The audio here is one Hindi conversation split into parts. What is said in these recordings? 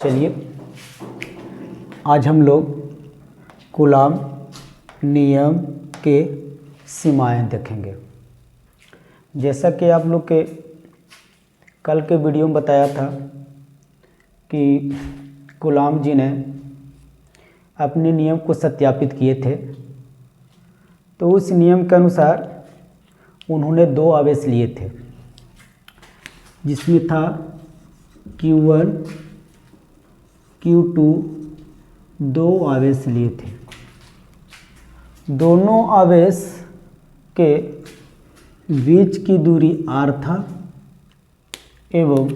चलिए आज हम लोग कूलाम नियम के सीमाएं देखेंगे। जैसा कि आप लोग के कल के वीडियो में बताया था कि कूलाम जी ने अपने नियम को सत्यापित किए थे, तो उस नियम के अनुसार उन्होंने दो आवेश लिए थे, जिसमें था Q1 Q2, दो आवेश लिए थे। दोनों आवेश के बीच की दूरी r था एवं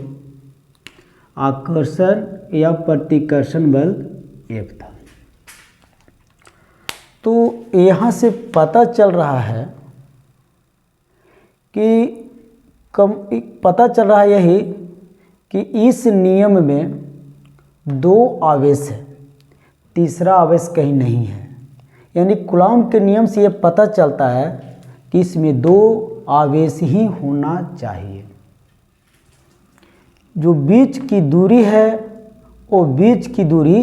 आकर्षण या प्रतिकर्षण बल F था। तो यहाँ से पता चल रहा है कि पता चल रहा है यही कि इस नियम में दो आवेश है, तीसरा आवेश कहीं नहीं है। यानी कूलाम के नियम से यह पता चलता है कि इसमें दो आवेश ही होना चाहिए। जो बीच की दूरी है वो बीच की दूरी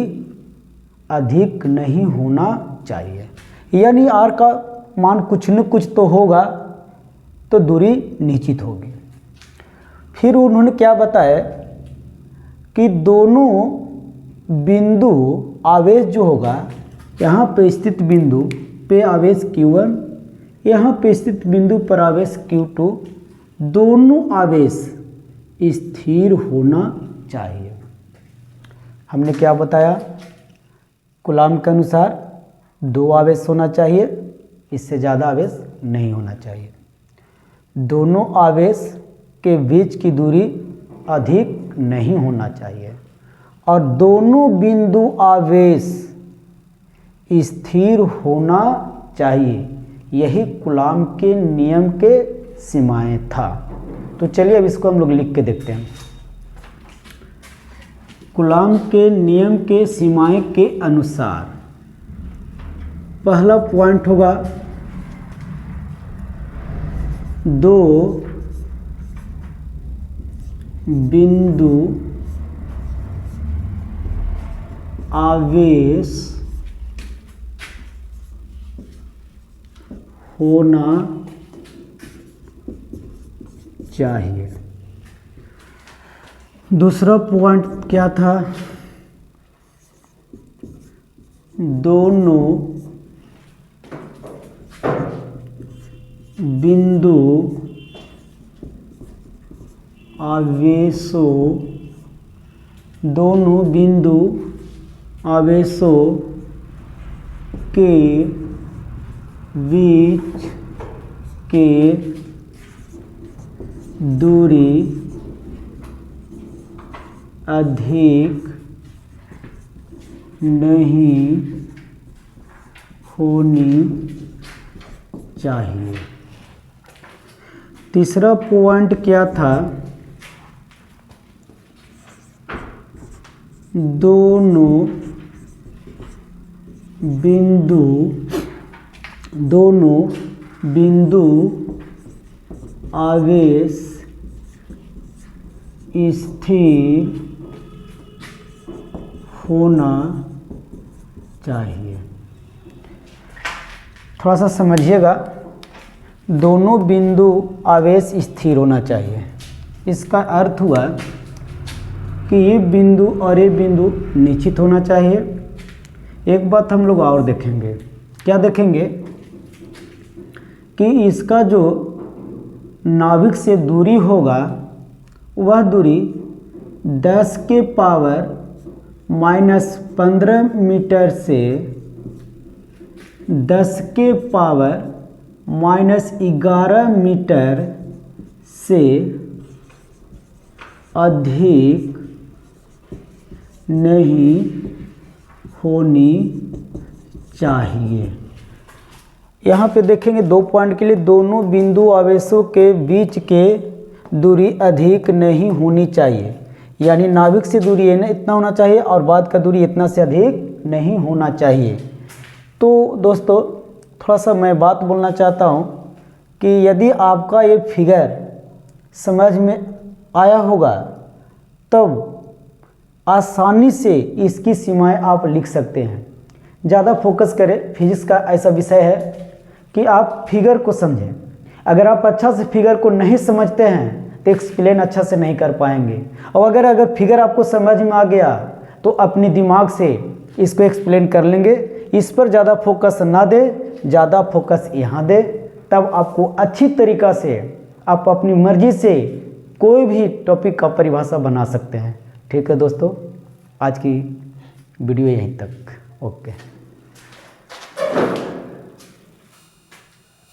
अधिक नहीं होना चाहिए, यानी r का मान कुछ न कुछ तो होगा तो दूरी निश्चित होगी। फिर उन्होंने क्या बताया कि दोनों बिंदु आवेश जो होगा, यहाँ पे स्थित बिंदु पे आवेश Q1, यहाँ पे स्थित बिंदु पर आवेश Q2, दोनों आवेश स्थिर होना चाहिए। हमने क्या बताया? कूलाम के अनुसार दो आवेश होना चाहिए, इससे ज़्यादा आवेश नहीं होना चाहिए। दोनों आवेश के बीच की दूरी अधिक नहीं होना चाहिए और दोनों बिंदु आवेश स्थिर होना चाहिए। यही कूलाम के नियम के सीमाएं था। तो चलिए अब इसको हम लोग लिख के देखते हैं। कूलाम के नियम के सीमाएं के अनुसार पहला पॉइंट होगा, दो बिंदु आवेश होना चाहिए। दूसरा पॉइंट क्या था? दोनों बिंदु आवेशों के बीच के दूरी अधिक नहीं होनी चाहिए। तीसरा पॉइंट क्या था? दोनों बिंदु आवेश स्थिर होना चाहिए। थोड़ा सा समझिएगा, दोनों बिंदु आवेश स्थिर होना चाहिए। इसका अर्थ हुआ कि ये बिंदु और ये बिंदु निश्चित होना चाहिए। एक बात हम लोग और देखेंगे, क्या देखेंगे कि इसका जो नाभिक से दूरी होगा वह दूरी 10 के पावर -15 मीटर से 10 के पावर -11 मीटर से अधिक नहीं होनी चाहिए। यहाँ पे देखेंगे दो पॉइंट के लिए, दोनों बिंदु आवेशों के बीच के दूरी अधिक नहीं होनी चाहिए, यानी नाभिक से दूरी इतना होना चाहिए और बाद का दूरी इतना से अधिक नहीं होना चाहिए। तो दोस्तों थोड़ा सा मैं बात बोलना चाहता हूँ कि यदि आपका ये फिगर समझ में आया होगा तब आसानी से इसकी सीमाएं आप लिख सकते हैं। ज़्यादा फोकस करें। फिजिक्स का ऐसा विषय है कि आप फिगर को समझें। अगर आप अच्छा से फिगर को नहीं समझते हैं तो एक्सप्लेन अच्छा से नहीं कर पाएंगे। और अगर फिगर आपको समझ में आ गया तो अपने दिमाग से इसको एक्सप्लेन कर लेंगे। इस पर ज़्यादा फोकस ना दे, ज़्यादा फोकस यहाँ दे, तब आपको अच्छी तरीक़ा से आप अपनी मर्ज़ी से कोई भी टॉपिक का परिभाषा बना सकते हैं। ठीक है दोस्तों, आज की वीडियो यहीं तक। ओके।